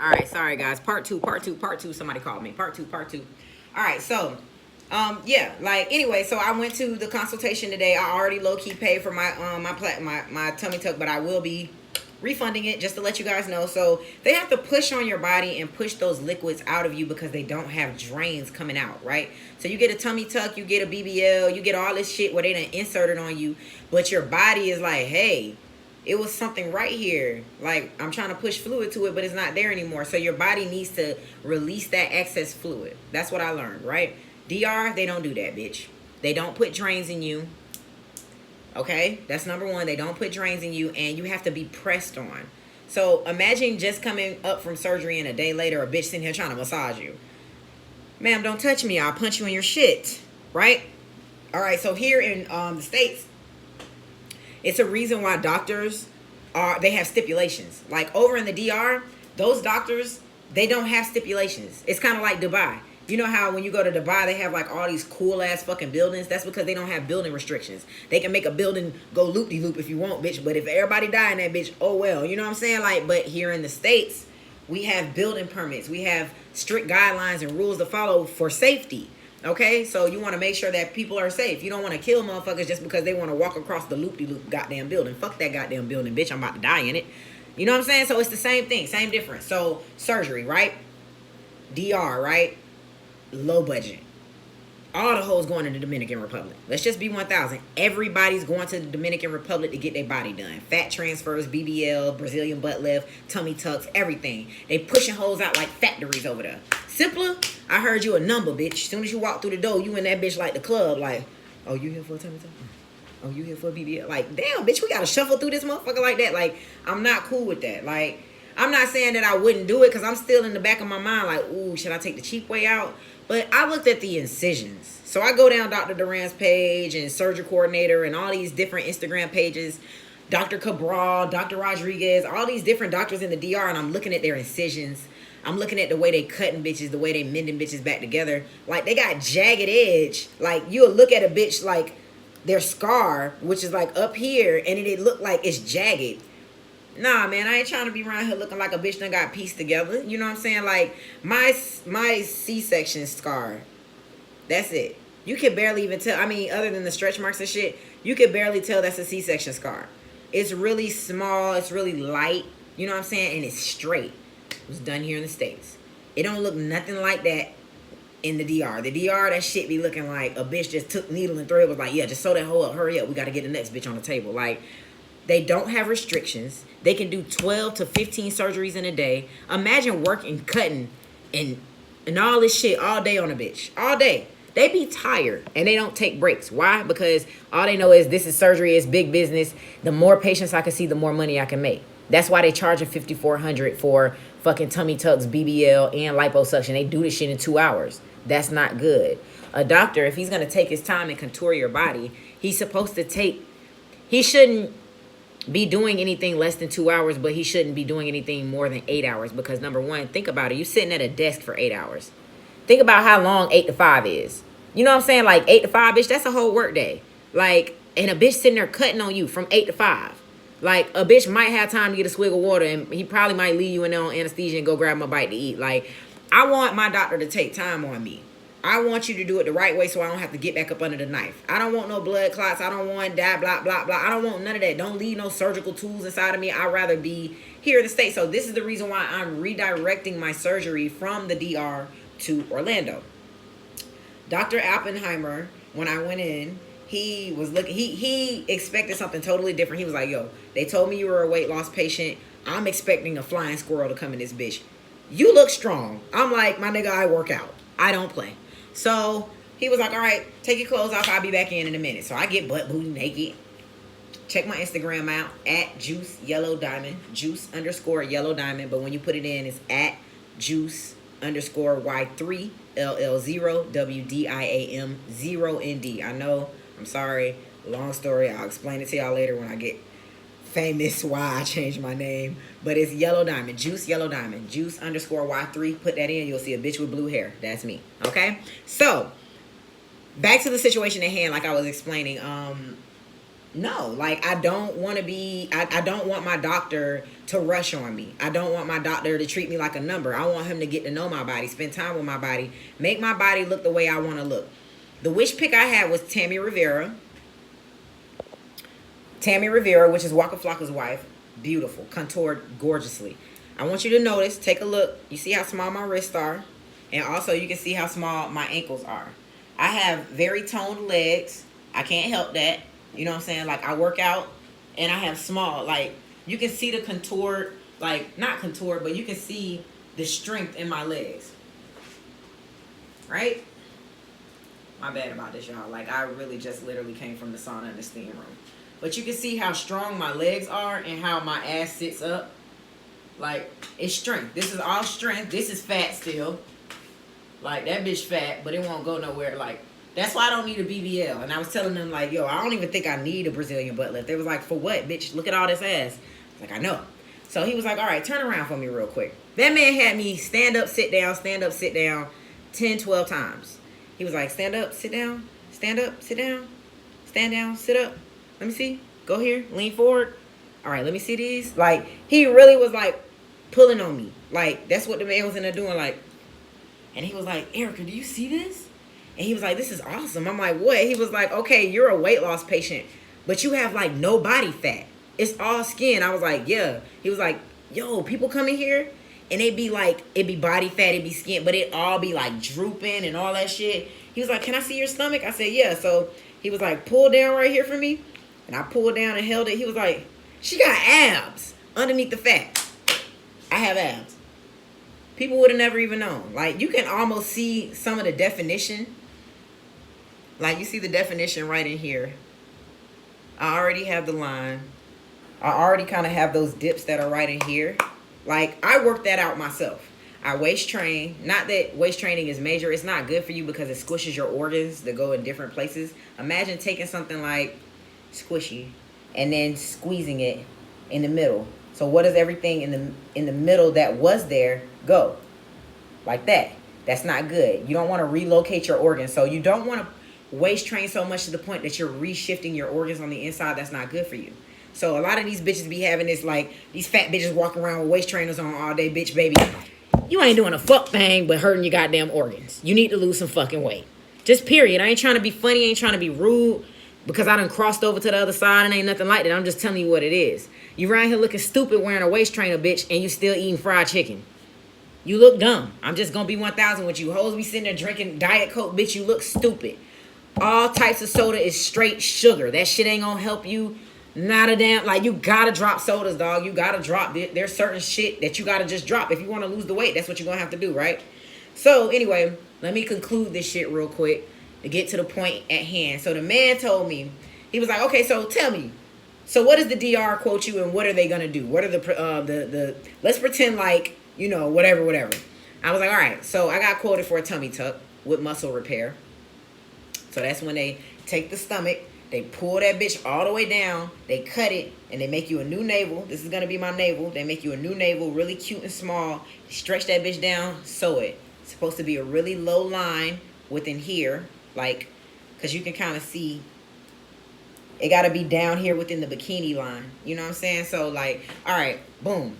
All right, sorry guys. Part two, part two, part two. Somebody called me. Part two, part two. All right, so yeah, like anyway, so I went to the consultation today. I already low key paid for my my tummy tuck, but I will be refunding it just to let you guys know. So they have to push on your body and push those liquids out of you because they don't have drains coming out, right? So you get a tummy tuck, you get a BBL, you get all this shit where they done inserted on you, but your body is like, hey, it was something right here. Like, I'm trying to push fluid to it, but it's not there anymore. So your body needs to release that excess fluid. That's what I learned, right? DR, they don't do that, bitch. They don't put drains in you. Okay? That's number one. They don't put drains in you, and you have to be pressed on. So imagine just coming up from surgery and a day later, a bitch sitting here trying to massage you. Ma'am, don't touch me. I'll punch you in your shit. Right? All right, so here in the States, it's a reason why doctors they have stipulations. Like over in the DR, those doctors, they don't have stipulations. It's kind of like Dubai. You know how when you go to Dubai, they have like all these cool ass fucking buildings? That's because they don't have building restrictions. They can make a building go loop-de-loop if you want, bitch. But if everybody die in that bitch, oh well. You know what I'm saying? Like, but here in the States, we have building permits. We have strict guidelines and rules to follow for safety. Okay, so you want to make sure that people are safe. You don't want to kill motherfuckers just because they want to walk across the loop-de-loop goddamn building. Fuck that goddamn building, bitch. I'm about to die in it. You know what I'm saying? So it's the same thing, same difference. So surgery, right? DR, right? Low budget. All the hoes going to the Dominican Republic. Let's just be 1,000. Everybody's going to the Dominican Republic to get their body done. Fat transfers, BBL, Brazilian butt lift, tummy tucks, everything. They pushing hoes out like factories over there. Simpler, I heard you a number, bitch. As soon as you walk through the door, you in that bitch like the club. Like, oh, you here for a tummy tuck? Oh, you here for a BBL? Like, damn, bitch, we got to shuffle through this motherfucker like that. Like, I'm not cool with that. Like, I'm not saying that I wouldn't do it because I'm still in the back of my mind like, ooh, should I take the cheap way out? But I looked at the incisions. So I go down Dr. Duran's page and surgery coordinator and all these different Instagram pages. Dr. Cabral, Dr. Rodriguez, all these different doctors in the DR, and I'm looking at their incisions. I'm looking at the way they cutting bitches, the way they mending bitches back together. Like, they got jagged edge. Like, you'll look at a bitch like their scar, which is like up here, and it look like it's jagged. Nah, man, I ain't trying to be around here looking like a bitch that got pieced together. You know what I'm saying? Like, my C-section scar, that's it. You can barely even tell. I mean, other than the stretch marks and shit, you can barely tell that's a C-section scar. It's really small. It's really light. You know what I'm saying? And it's straight. It was done here in the States. It don't look nothing like that in the DR. The DR, that shit be looking like a bitch just took needle and thread, was like, yeah, just sew that hole up. Hurry up. We got to get the next bitch on the table. Like, they don't have restrictions. They can do 12 to 15 surgeries in a day. Imagine working, cutting, and all this shit all day on a bitch. All day. They be tired, and they don't take breaks. Why? Because all they know is this is surgery, it's big business. The more patients I can see, the more money I can make. That's why they charge a $5,400 for fucking tummy tucks, BBL, and liposuction. They do this shit in 2 hours. That's not good. A doctor, if he's going to take his time and contour your body, he's supposed to take... He shouldn't be doing anything less than 2 hours, but he shouldn't be doing anything more than 8 hours because, number one, think about it. You're sitting at a desk for 8 hours. Think about how long 8 to 5 is. You know what I'm saying? Like 8 to 5, bitch, that's a whole work day. Like, and a bitch sitting there cutting on you from 8 to 5. Like, a bitch might have time to get a swig of water, and he probably might leave you in there on anesthesia and go grab him a bite to eat. Like, I want my doctor to take time on me. I want you to do it the right way so I don't have to get back up under the knife. I don't want no blood clots. I don't want that, blah, blah, blah. I don't want none of that. Don't leave no surgical tools inside of me. I'd rather be here in the States. So this is the reason why I'm redirecting my surgery from the DR to Orlando. Dr. Oppenheimer, when I went in, he was looking, he expected something totally different. He was like, yo, they told me you were a weight loss patient. I'm expecting a flying squirrel to come in this bitch. You look strong. I'm like, my nigga, I work out. I don't play. So he was like, all right, take your clothes off. I'll be back in a minute. So I get butt booty naked. Check my Instagram out at Juice Yellow Diamond. Juice _ Yellow Diamond. But when you put it in, it's at Juice _ Y3 LL0 WDIAM 0ND. I know. I'm sorry. Long story. I'll explain it to y'all later when I get famous why I changed my name. But it's Yellow Diamond. Juice Yellow Diamond. Juice _ Y3. Put that in. You'll see a bitch with blue hair. That's me. Okay? So, back to the situation at hand like I was explaining. No, like I don't want to be, I don't want my doctor to rush on me. I don't want my doctor to treat me like a number. I want him to get to know my body, spend time with my body, make my body look the way I want to look. The wish pick I had was Tammy Rivera. Tammy Rivera, which is Waka Flocka's wife. Beautiful, contoured gorgeously. I want you to notice, take a look. You see how small my wrists are? And also you can see how small my ankles are. I have very toned legs. I can't help that. You know what I'm saying? Like, I work out and I have small, like, you can see the contoured, like, not contoured, but you can see the strength in my legs. Right? My bad about this, y'all. Like, I really just literally came from the sauna and the steam room. But you can see how strong my legs are and how my ass sits up. Like, it's strength. This is all strength. This is fat still. Like, that bitch fat, but it won't go nowhere. Like, that's why I don't need a BBL. And I was telling them, like, yo, I don't even think I need a Brazilian butt lift. They was like, for what, bitch? Look at all this ass. Like, I know. So he was like, all right, turn around for me real quick. That man had me stand up, sit down, 10, 12 times. He was like, stand up, sit down, stand up, sit down, stand down, sit up. Let me see. Go here, lean forward. All right, let me see these. Like, he really was, like, pulling on me. Like, that's what the man was in there doing, like. And he was like, Erica, do you see this? And he was like, this is awesome. I'm like, what? He was like, okay, you're a weight loss patient, but you have like no body fat. It's all skin. I was like, yeah. He was like, yo, people come in here and they be like, it be body fat, it be skin, but it all be like drooping and all that shit. He was like, can I see your stomach? I said, yeah. So he was like, pull down right here for me. And I pulled down and held it. He was like, she got abs underneath the fat. I have abs. People would have never even known. Like, you can almost see some of the definition. Like, you see the definition right in here. I already have the line. I already kind of have those dips that are right in here. Like, I worked that out myself. I waist train. Not that waist training is major. It's not good for you because it squishes your organs that go in different places. Imagine taking something like squishy and then squeezing it in the middle. So what does everything in the middle that was there go? Like that. That's not good. You don't want to relocate your organs. So you don't want to waist train so much to the point that you're reshifting your organs on the inside. That's not good for you. So a lot of these bitches be having this, like, these fat bitches walking around with waist trainers on all day. Bitch, baby, you ain't doing a fuck thing but hurting your goddamn organs. You need to lose some fucking weight. Just period. I ain't trying to be funny. I ain't trying to be rude because I done crossed over to the other side and ain't nothing like that. I'm just telling you what it is. You around here looking stupid wearing a waist trainer, bitch, and you still eating fried chicken. You look dumb. I'm just going to be 1,000 with you. Hoes be sitting there drinking Diet Coke. Bitch, you look stupid. All types of soda is straight sugar. That shit ain't going to help you. Not a damn. Like, you got to drop sodas, dog. You got to drop. There's certain shit that you got to just drop. If you want to lose the weight, that's what you're going to have to do, right? So, anyway, let me conclude this shit real quick to get to the point at hand. So, the man told me, he was like, okay, so tell me. So, what does the DR quote you and what are they going to do? What are the let's pretend like, you know, whatever. I was like, all right. So, I got quoted for a tummy tuck with muscle repair. So, that's when they take the stomach, they pull that bitch all the way down, they cut it, and they make you a new navel. This is going to be my navel. They make you a new navel, really cute and small. Stretch that bitch down, sew it. It's supposed to be a really low line within here, like, because you can kind of see it got to be down here within the bikini line. You know what I'm saying? So, like, all right, boom.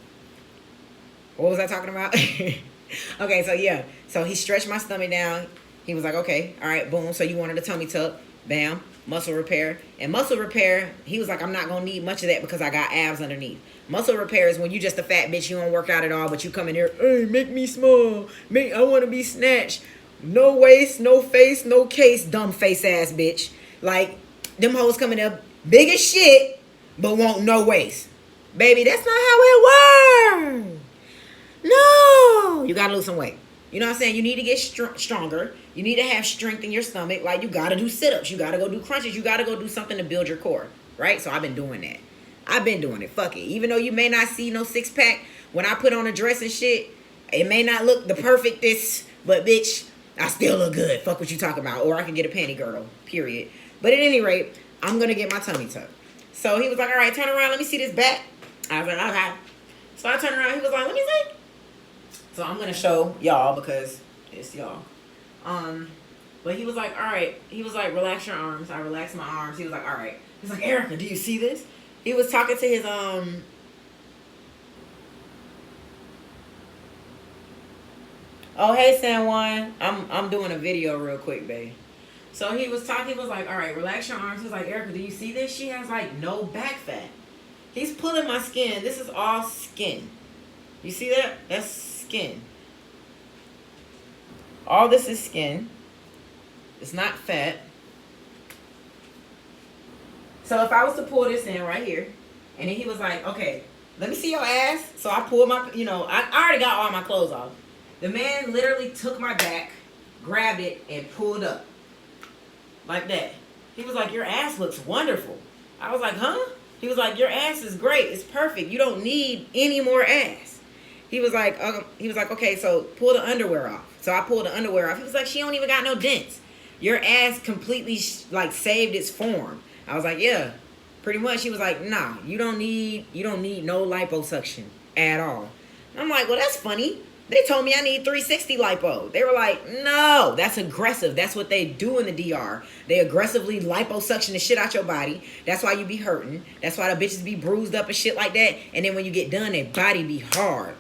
What was I talking about? Okay, so, yeah. So, he stretched my stomach down. He was like, okay, all right, boom. So, you wanted a tummy tuck. Bam. Muscle repair. And muscle repair, he was like, I'm not going to need much of that because I got abs underneath. Muscle repair is when you just a fat bitch, you don't work out at all, but you come in here, hey, make me small. I want to be snatched. No waist, no face, no case, dumb face ass bitch. Like, them hoes coming up big as shit, but want no waist. Baby, that's not how it works. No. You got to lose some weight. You know what I'm saying? You need to get stronger. You need to have strength in your stomach. Like, you got to do sit-ups. You got to go do crunches. You got to go do something to build your core. Right? So, I've been doing that. I've been doing it. Fuck it. Even though you may not see no six-pack, when I put on a dress and shit, it may not look the perfectest, but, bitch, I still look good. Fuck what you talking about. Or I can get a panty girdle. Period. But at any rate, I'm going to get my tummy tucked. So, he was like, all right, turn around. Let me see this back. I was like, okay. So, I turned around. He was like, let me see. So I'm going to show y'all because it's y'all. But he was like, all right. He was like, relax your arms. I relaxed my arms. He was like, all right. He's like, Erica, do you see this? He was talking to his Oh, hey, San Juan. I'm doing a video real quick, babe. So he was talking. He was like, all right, relax your arms. He was like, Erica, do you see this? She has like no back fat. He's pulling my skin. This is all skin. You see that? That's skin. All this is skin. It's not fat. So if I was to pull this in right here, and then he was like, okay, let me see your ass. So I pulled my, I already got all my clothes off. The man literally took my back, grabbed it, and pulled up. Like that. He was like, your ass looks wonderful. I was like, huh? He was like, your ass is great. It's perfect. You don't need any more ass. He was like, okay, so pull the underwear off. So I pulled the underwear off. He was like, she don't even got no dents. Your ass completely saved its form. I was like, yeah, pretty much. He was like, nah, you don't need no liposuction at all. And I'm like, well, that's funny. They told me I need 360 lipo. They were like, no, that's aggressive. That's what they do in the DR. They aggressively liposuction the shit out your body. That's why you be hurting. That's why the bitches be bruised up and shit like that. And then when you get done, their body be hard.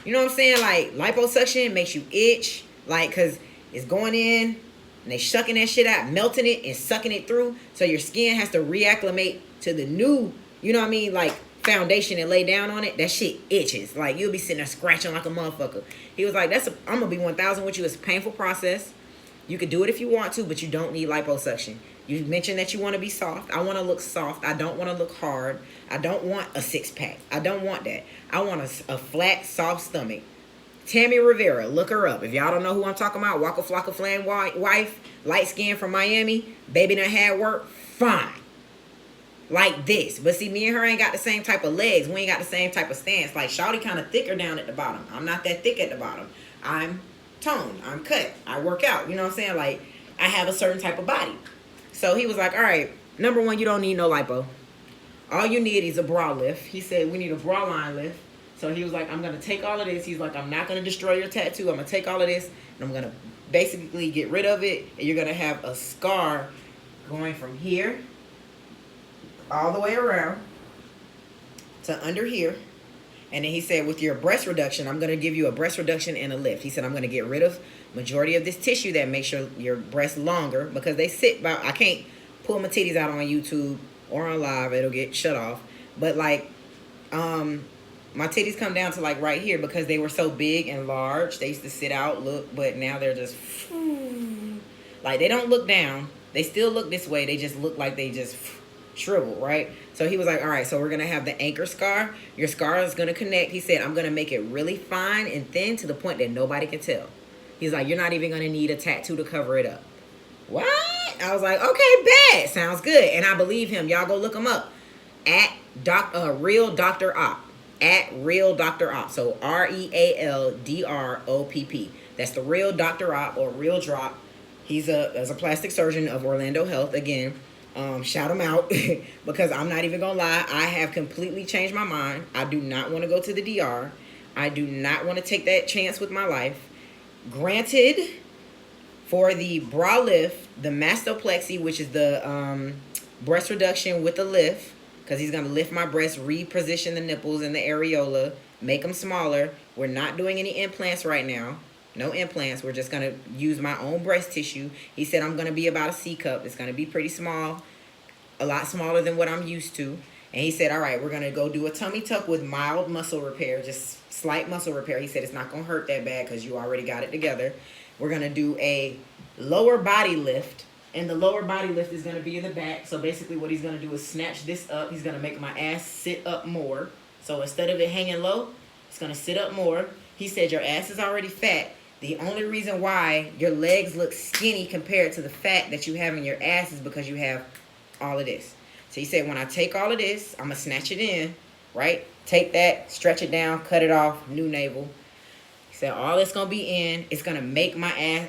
You know what I'm saying? Like, liposuction makes you itch. Like, because it's going in and they shucking that shit out, melting it and sucking it through. So your skin has to reacclimate to the new, you know what I mean? Like, foundation and lay down on it. That shit itches. Like, you'll be sitting there scratching like a motherfucker. He was like, I'm gonna be 1,000 with you. It's a painful process. You could do it if you want to, but you don't need liposuction. You mentioned that you want to be soft. I want to look soft. I don't want to look hard. I don't want a six-pack. I don't want that. I want a flat, soft stomach. Tammy Rivera, look her up. If y'all don't know who I'm talking about, Waka Flocka Flan wife, light skin from Miami, baby done had work, fine. Like this. But see, me and her ain't got the same type of legs. We ain't got the same type of stance. Like, shawty kind of thicker down at the bottom. I'm not that thick at the bottom. I'm toned. I'm cut. I work out. You know what I'm saying? Like, I have a certain type of body. So he was like, all right, number one, you don't need no lipo. All you need is a bra lift. He said, we need a bra line lift. So he was like, I'm going to take all of this. He's like, I'm not going to destroy your tattoo. I'm going to take all of this, and I'm going to basically get rid of it. And you're going to have a scar going from here all the way around to under here. And then he said, with your breast reduction, I'm going to give you a breast reduction and a lift. He said, I'm going to get rid of majority of this tissue that makes your breasts longer, because they sit about, I can't pull my titties out on YouTube or on live. It'll get shut off. But like, my titties come down to like right here because they were so big and large. They used to sit out, look, but now they're just like, they don't look down. They still look this way. They just look like they just shrivel, right? So he was like, all right, so we're going to have the anchor scar. Your scar is going to connect. He said, I'm going to make it really fine and thin to the point that nobody can tell. He's like, you're not even going to need a tattoo to cover it up. What? I was like, okay, bet. Sounds good. And I believe him. Y'all go look him up at Real Dr. Op. At Real Dr. Op. So RealDropp. That's the Real Dr. Op, or Real Drop. He's as a plastic surgeon of Orlando Health. Again, shout him out because I'm not even gonna lie, I have completely changed my mind. I do not want to go to the DR. I do not want to take that chance with my life. Granted, for the bra lift, the mastopexy, which is the breast reduction with the lift, because he's going to lift my breasts, reposition the nipples and the areola, make them smaller. We're not doing any implants right now. No implants. We're just going to use my own breast tissue. He said I'm going to be about a C cup. It's going to be pretty small, a lot smaller than what I'm used to. And he said, all right, we're going to go do a tummy tuck with mild muscle repair, just slight muscle repair. He said it's not going to hurt that bad because you already got it together. We're going to do a lower body lift. And the lower body lift is going to be in the back. So basically what he's going to do is snatch this up. He's going to make my ass sit up more. So instead of it hanging low, it's going to sit up more. He said your ass is already fat. The only reason why your legs look skinny compared to the fat that you have in your ass is because you have all of this. So he said when I take all of this, I'm going to snatch it in, right? Take that, stretch it down, cut it off, new navel. He said all it's going to be in. It's going to make my ass,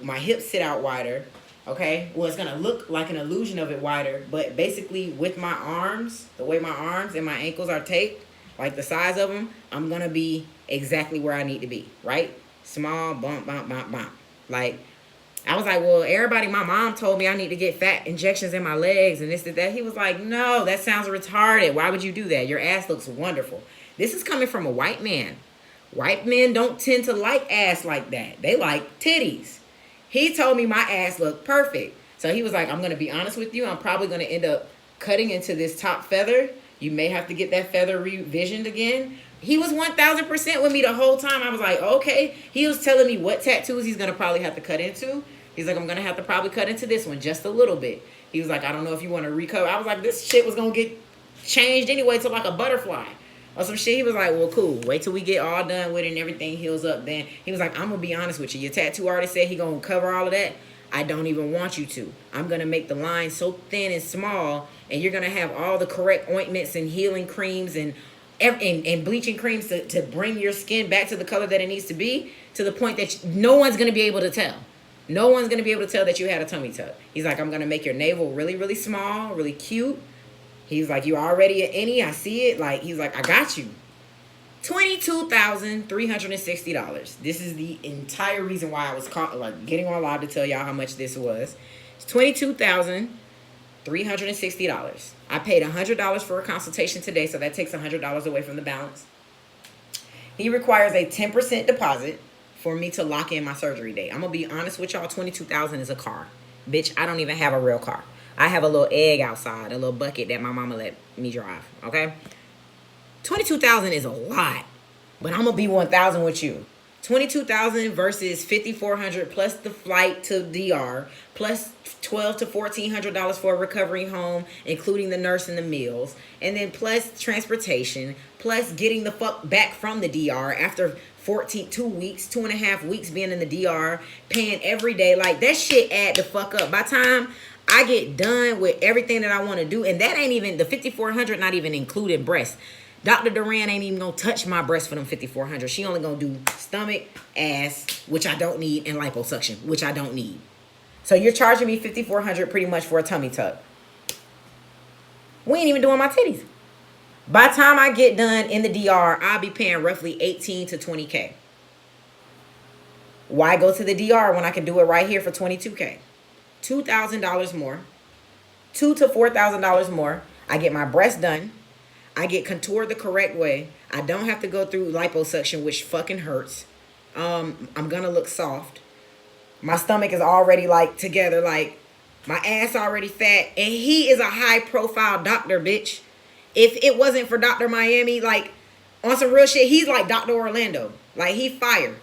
my hips sit out wider. Okay, well, it's going to look like an illusion of it wider, but basically with my arms, the way my arms and my ankles are taped, like the size of them, I'm going to be exactly where I need to be, right? Small, bump, bump, bump, bump. Like, I was like, well, everybody, my mom told me I need to get fat injections in my legs and this and that. He was like, no, that sounds retarded. Why would you do that? Your ass looks wonderful. This is coming from a white man. White men don't tend to like ass like that. They like titties. He told me my ass looked perfect. So he was like, I'm going to be honest with you. I'm probably going to end up cutting into this top feather. You may have to get that feather revisioned again. He was 1000% with me the whole time. I was like, okay. He was telling me what tattoos he's going to probably have to cut into. He's like, I'm going to have to probably cut into this one just a little bit. He was like, I don't know if you want to recover. I was like, this shit was going to get changed anyway to like a butterfly or some shit. He was like, well, cool. Wait till we get all done with it and everything heals up. Then he was like, I'm going to be honest with you. Your tattoo artist said he going to cover all of that. I don't even want you to. I'm going to make the line so thin and small, and you're going to have all the correct ointments and healing creams and bleaching creams to bring your skin back to the color that it needs to be, to the point that no one's going to be able to tell. No one's going to be able to tell that you had a tummy tuck. He's like, I'm going to make your navel really, really small, really cute. He's like, you're already an innie. I see it. Like, he's like, I got you. $22,360. This is the entire reason why I was getting on live to tell y'all how much this was. It's $22,360. I paid $100 for a consultation today, so that takes $100 away from the balance. He requires a 10% deposit for me to lock in my surgery date. I'm gonna be honest with y'all. $22,000 is a car, bitch. I don't even have a real car. I have a little egg outside, a little bucket that my mama let me drive. Okay. $22,000 is a lot, but I'm gonna be 1,000 with you. $22,000 versus $5,400 plus the flight to DR plus $1,200 to $1,400 for a recovery home, including the nurse and the meals, and then plus transportation, plus getting the fuck back from the DR after 2.5 weeks being in the DR, paying every day. Like, that shit add the fuck up. By the time I get done with everything that I want to do, and that ain't even the $5,400, not even including breasts. Dr. Duran ain't even gonna touch my breast for them $5,400. She only gonna do stomach, ass, which I don't need, and liposuction, which I don't need. So you're charging me $5,400 pretty much for a tummy tuck. We ain't even doing my titties. By the time I get done in the DR, I'll be paying roughly 18 to 20K. Why go to the DR when I can do it right here for 22K? $2,000 more. $2,000 to $4,000 more. I get my breast done. I get contoured the correct way. I don't have to go through liposuction, which fucking hurts. I'm gonna look soft. My stomach is already like together, like my ass already fat. And he is a high profile doctor, bitch. If it wasn't for Dr. Miami, like on some real shit, he's like Dr. Orlando. Like, he fire.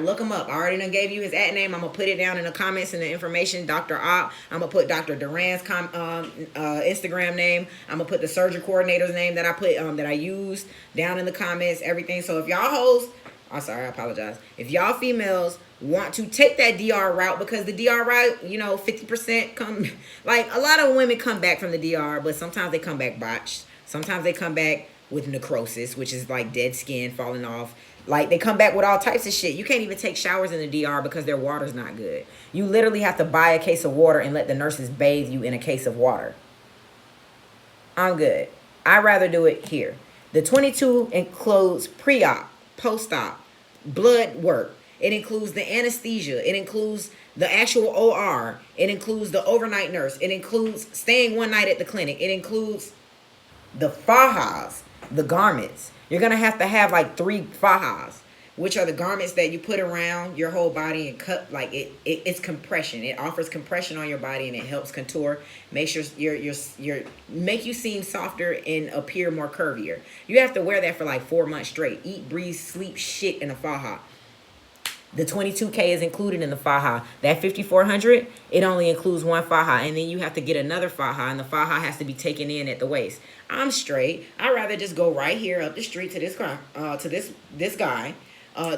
Look him up. I already done gave you his ad name. I'm gonna put it down in the comments and the information. Dr. Opp. I'm gonna put Dr. Duran's Instagram name. I'm gonna put the surgery coordinator's name that I put that I used down in the comments. Everything. So if y'all hoes, I'm sorry, I apologize. If y'all females want to take that DR route, because the DR route, 50% come, like, a lot of women come back from the DR, but sometimes they come back botched. Sometimes they come back with necrosis, which is like dead skin falling off. Like, they come back with all types of shit. You can't even take showers in the DR because their water's not good. You literally have to buy a case of water and let the nurses bathe you in a case of water. I'm good. I'd rather do it here. The 22 includes pre-op, post-op, blood work. It includes the anesthesia. It includes the actual OR. It includes the overnight nurse. It includes staying one night at the clinic. It includes the fajas, the garments. You're going to have like 3 fajas, which are the garments that you put around your whole body and cut, like it's compression. It offers compression on your body and it helps contour, make sure make you seem softer and appear more curvier. You have to wear that for like 4 months straight. Eat, breathe, sleep shit in a faja. The 22K is included in the faja. That $5,400, it only includes 1 faja, and then you have to get another faja, and the faja has to be taken in at the waist. I'm straight. I'd rather just go right here up the street to this guy,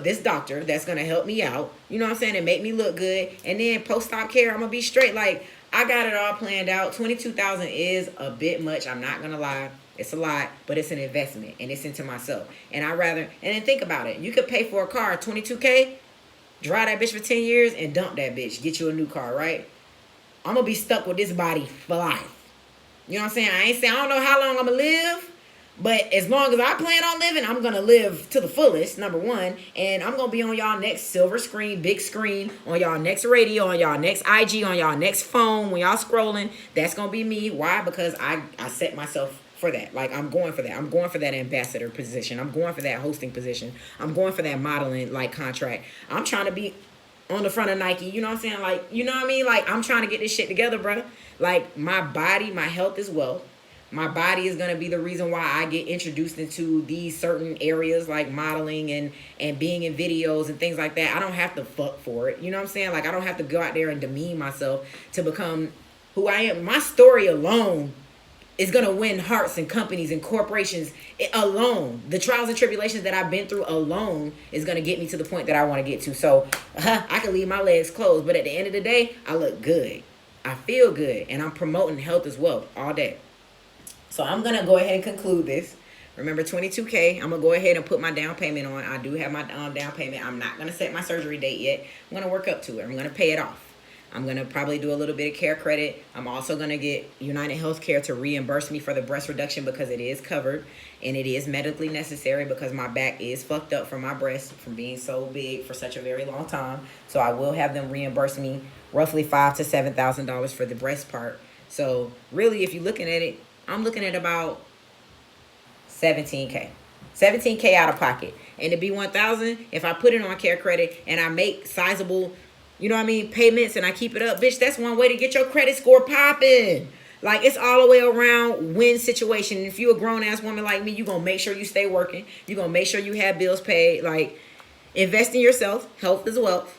this doctor that's gonna help me out. You know what I'm saying? And make me look good. And then post-op care, I'm gonna be straight. Like, I got it all planned out. $22,000 is a bit much. I'm not gonna lie. It's a lot, but it's an investment, and it's into myself. And and then think about it. You could pay for a car, $22K. Drive that bitch for 10 years and dump that bitch. Get you a new car, right? I'm going to be stuck with this body for life. You know what I'm saying? I don't know how long I'm going to live, But as long as I plan on living, I'm going to live to the fullest, number one. And I'm going to be on y'all next silver screen, big screen, on y'all next radio, on y'all next IG, on y'all next phone. When y'all scrolling, that's going to be me. Why? Because I set myself for that. Like, I'm going for that. I'm going for that ambassador position. I'm going for that hosting position. I'm going for that modeling, like, contract. I'm trying to be on the front of Nike. You know what I'm saying? Like, you know what I mean? Like, I'm trying to get this shit together, bro. Like, my body, my health is wealth. My body is going to be the reason why I get introduced into these certain areas like modeling and being in videos and things like that. I don't have to fuck for it. You know what I'm saying? Like, I don't have to go out there and demean myself to become who I am. My story alone is going to win hearts and companies and corporations alone. The trials and tribulations that I've been through alone is going to get me to the point that I want to get to. So I can leave my legs closed. But at the end of the day, I look good. I feel good. And I'm promoting health as well all day. So I'm going to go ahead and conclude this. Remember, $22K. I'm going to go ahead and put my down payment on. I do have my down payment. I'm not going to set my surgery date yet. I'm going to work up to it. I'm going to pay it off. I'm going to probably do a little bit of care credit. I'm also going to get United Healthcare to reimburse me for the breast reduction because it is covered and it is medically necessary because my back is fucked up from my breast from being so big for such a very long time. So I will have them reimburse me roughly $5,000 to $7,000 for the breast part. So really, if you're looking at it, I'm looking at about $17K. $17K out of pocket. And to be $1,000, if I put it on care credit and I make sizable, you know what I mean, payments and I keep it up, bitch, that's one way to get your credit score popping. Like, it's all the way around win situation. If you a grown-ass woman like me, you going to make sure you stay working. You going to make sure you have bills paid. Like, invest in yourself. Health is wealth.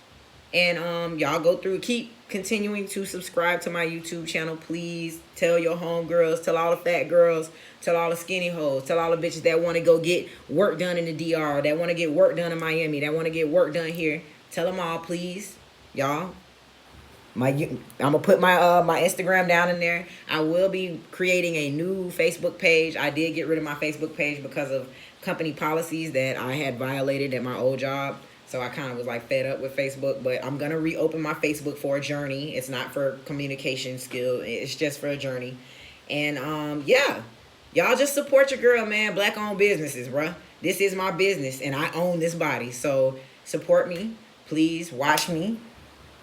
And y'all go through, keep continuing to subscribe to my YouTube channel. Please tell your homegirls, tell all the fat girls, tell all the skinny hoes, tell all the bitches that want to go get work done in the DR, that want to get work done in Miami, that want to get work done here. Tell them all, please. Y'all, I'm gonna put my my Instagram down in there. I will be creating a new Facebook page. I did get rid of my Facebook page because of company policies that I had violated at my old job. So I kind of was like fed up with Facebook, but I'm gonna reopen my Facebook for a journey. It's not for communication skill. It's just for a journey. And yeah, y'all just support your girl, man. Black owned businesses, bruh. This is my business and I own this body. So support me, please. Watch me.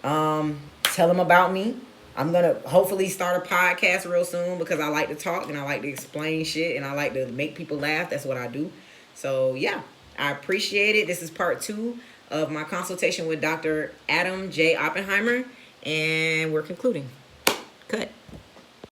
Tell them about me. I'm gonna hopefully start a podcast real soon because I like to talk and I like to explain shit and I like to make people laugh. That's what I do. So yeah, I appreciate it. This is part 2 of my consultation with Dr. Adam J Oppenheimer, and we're concluding. Cut.